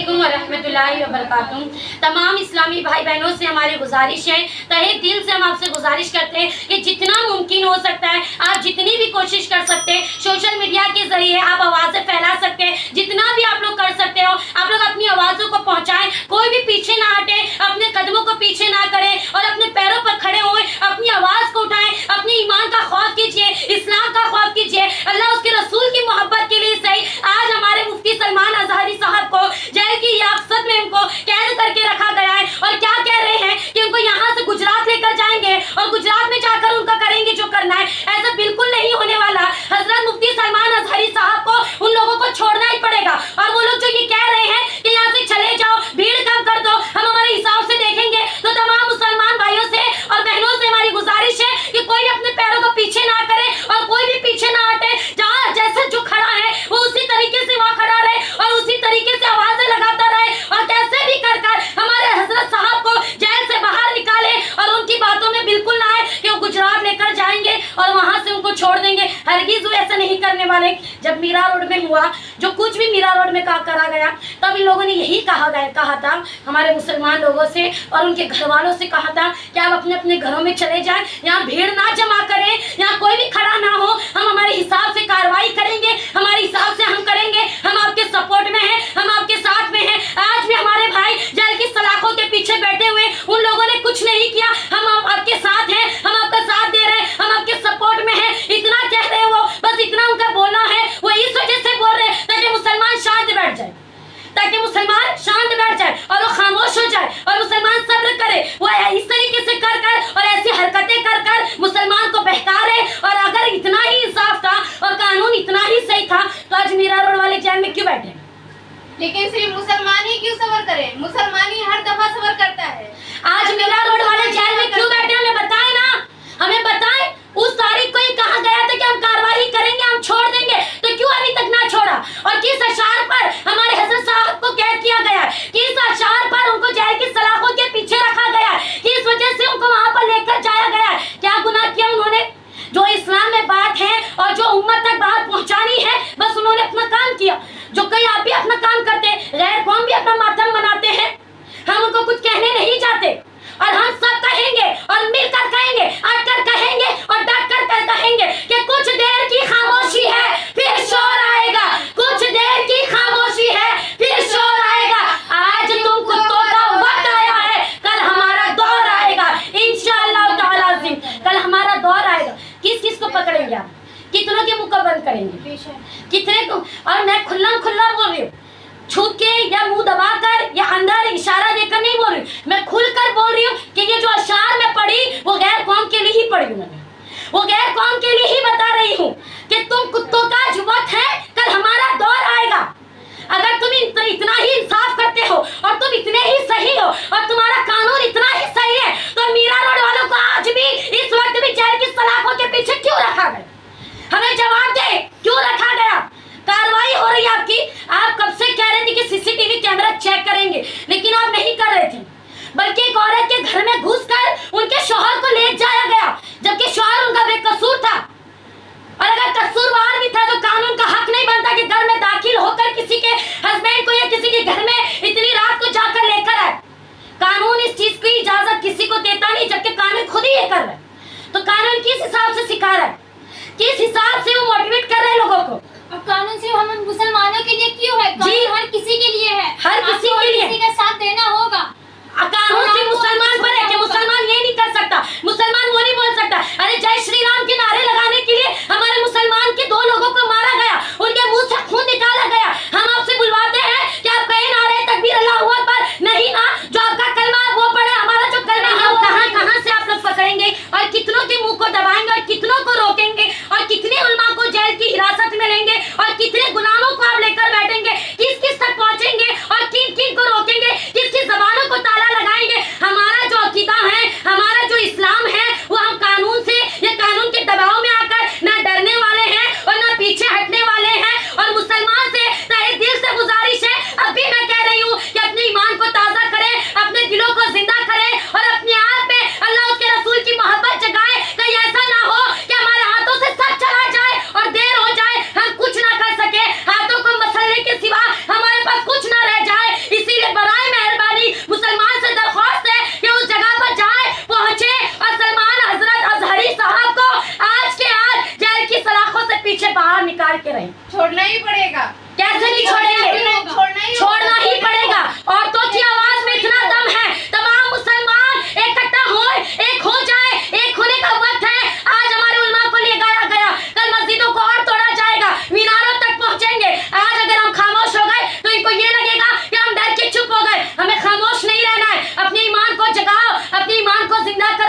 वालेकुम वरहमतुल्लाहि वबरकातुहू। तमाम इस्लामी भाई बहनों से हमारी गुजारिश है, तहे दिल से हम आपसे गुजारिश करते हैं कि जितना मुमकिन हो सकता है आप जितनी भी कोशिश कर सकते हैं सोशल मीडिया के जरिए आप आवाज़ें फैला सकते हैं। जितना भी आप लोग कर सकते हो आप लोग अपनी आवाज़ों को पहुंचाएं, कोई भी पीछे ना हटे, अपने कदमों को पीछे ना करें और अपने पैरों पर खड़े हुए अपनी आवाज़ को उठाएं। अपने ईमान का खौफ कीजिए, इस्लाम का खौफ कीजिए, अल्लाह उसके रसूल की मोहब्बत के लिए सही। आज हमारे मुफ्ती सलमान अजहरी साहब को जेल की हिरासत में उनको कैद करके रखा गया है और क्या कह रहे हैं कि उनको यहाँ से गुजरात लेकर जाएंगे और गुजरात में जाकर उनका करेंगे जो करना है। ऐसा बिल्कुल नहीं होने वाला। हजरत मुफ्ती सलमान अजहरी साहब को उन लोगों को छोड़ना ही पड़ेगा और वो लोग जो ये कह रहे हैं कि यहाँ से चले जाओ, भीड़ कम कर दो, हम हमारे हिसाब से देखेंगे, तो तमाम मुसलमान भाइयों से और बहनों से हमारी गुजारिश है कि कोई अपने पैरों को पीछे ना करे और कोई भी पीछे ना हटे। जहाँ जैसे जो खड़ा है वो उसी तरीके से वहाँ खड़ा रहे और उसी तरीके से आवाजें लगाता रहे और कैसे भी कर हमारे हजरत साहब को जेल से बाहर निकाले और उनकी बातों में बिल्कुल ना आए कि वो गुजरात लेकर जाएंगे और वहां से उनको छोड़ देंगे। हरगिज वो ऐसा नहीं करने वाले। जब मीरा रोड में हुआ, जो कुछ भी मीरा रोड में करा गया, तब इन लोगों ने यही कहा था हमारे मुसलमान लोगों से और उनके घर वालों से कहा था कि आप अपने अपने घरों में चले जाएं, यहाँ भीड़ ना जमा करें, यहाँ कोई भी खड़ा ना हो, हम हमारे हिसाब से कार्रवाई करेंगे, हमारे हिसाब से हम करेंगे, हम आपके सपोर्ट में हैं, हम आपके साथ में हैं। आज भी हमारे भाई जेल की सलाखों के पीछे बैठे हुए, उन लोगों ने कुछ नहीं किया, हम आपके साथ हैं, हम आपका साथ दे रहे हैं, हम आपके सपोर्ट में हैं। इतना कह रहे हैं वो, बस इतना उनका बोलना है। वो इस वजह से बोल रहे हैं ताकि मुसलमान शांत बैठ जाए, ताकि मुसलमान शांत बैठ जाए और वो खामोश हो जाए और मुसलमान सब्र करे। वो इस तरीके से कर और ऐसी हरकतें कर मुसलमान को बहका रहे। और अगर इतना ही इंसाफ था और कानून इतना ही सही था तो आज मीरा रोड वाले जेल में क्यों बैठे? लेकिन सिर्फ मुसलमान ही क्यों सबर करे? मुसलमान ही हर दफा सबर करता है। आज मीरा रोड वाले जेल में क्यों बैठे? हमें बताएं ना, हमें बताएं। उस तारीख को ही कहा गया था कि हम कार्रवाई करेंगे, हम छोड़ देंगे, तो क्यों अभी तक ना छोड़ा? और किस अशार पर हमारे हजरत साहब को कैद किया गया है? किस अशार पर उनको जेल की सलाखों के पीछे रखा गया है? किस वजह से उनको वहां पर लेकर जाया गया है? क्या गुनाह किया उन्होंने? जो इस्लाम में बात है और जो उम्मत तक बात पहुंचानी है, बस उन्होंने अपना काम किया। जो कई आप भी अपना काम करते हैं, गैर कौम भी अपना मातम मनाते हैं, हम उनको कुछ कहने नहीं चाहते और हम सब कहेंगे और मिलकर कहेंगे, अटकर कहेंगे और डट कर कहेंगे कि कुछ देर की खामोशी है फिर शोर आएगा, कुछ देर की खामोशी है फिर शोर आएगा। आज तुम कुत्तों का वक्त आया है, कल हमारा दौर आएगा इंशाअल्लाह ताला अज़ीम, कल हमारा दौर आएगा। किस किस को पकड़ेंगे आप? कितनों के मुंह को बंद करेंगे? कितने को? और मैं खुल्ला बोल रही हूँ, छुप के या मुंह दबाकर या अंदर इशारा देकर नहीं बोल रही, मैं खुलकर बोल रही हूँ कि ये जो अशार में पढ़ी वो गैर कौम के लिए ही पढ़ी हूँ। मैंने वो गैर कौम के लिए ही बता रही हूँ कि तुम कुत्तों का जो वक्त है, कल हमारा दौर आएगा। अगर तुम इतना ही इंसाफ करते हो और तुम इतने ही सही हो और तुम्हारा कानून इतना ही सही है, तो मीरा रोड वालों को आज भी इस वक्त भी जेल की सलाखों के पीछे क्यों रखा गया? हमें जवाब दे, क्यों रखा गया? कार्रवाई हो रही है आपकी। आप कब से कह रहे थे कि सीसीटीवी कैमरा चेक करेंगे, लेकिन आप नहीं कर रहे थे, बल्कि एक औरत के घर में घुसकर उनके शौहर को ले जाया गया, जबकि शौहर उनका बेकसूर था। और अगर कसूरवार भी था तो कानून का हक नहीं बनता कि घर में दाखिल होकर किसी के हस्बैंड को या किसी के घर में इतनी रात को जाकर लेकर आए। कानून इस चीज की इजाजत किसी को देता नहीं, जबकि कानून खुद ही ये कर रहा है। तो कानून किस हिसाब से सिखा रहा है, किस हिसाब से वो मोटिवेट कर रहे हैं लोगों को? अब कानून सिर्फ हम मुसलमानों के लिए क्यों है? जी, हर किसी के लिए है, हर किसी के लिए। किसी का साथ देना होगा। कानून सिर्फ मुसलमान पर है कि मुसलमान ये नहीं कर सकता, मुसलमान वो नहीं बोल सकता। अरे जय श्री राम के नारे लगाने के लिए हमारे मुसलमान के 2 लोगों को मारा गया, उनके मुंह से खून निकाला गया। हम आपसे बुलवाते हैं कि आप कहीं नारे तकबीर अल्लाहू अकबर नहीं ना, जो आपका कलमा है वो पढ़े, हमारा जो कलमा है वो कहां से आप लोग पकड़ेंगे और कितनों के मुंह को दबाएंगे और कितनों को रोकेंगे और कितने उलमा को जेल की हिरासत में लेंगे और कितने गुलामों को आप लेकर बैठेंगे, किस किस तक पहुंचेंगे और किन किन को रोकेंगे, किस किस जबानों को ताला लगाएंगे। हमारा जो अकीदा संभाल के रहें। छोड़ना ही पड़ेगा। कैसे नहीं छोड़ेंगे? छोड़ना ही पड़ेगा। औरतों की आवाज में इतना दम है। तमाम मुसलमान इकट्ठा हो, एक हो जाए, एक होने का वक्त है। आज हमारे उलमा को लिए गाया गया, कल मस्जिदों को और तोड़ा जाएगा, मीनारों तक पहुंचेंगे। आज अगर हम खामोश हो गए तो इनको ये लगेगा कि हम डर के चुप हो गए। हमें खामोश नहीं रहना है। अपने ईमान को जगाओ, अपने ईमान को जिंदा करो।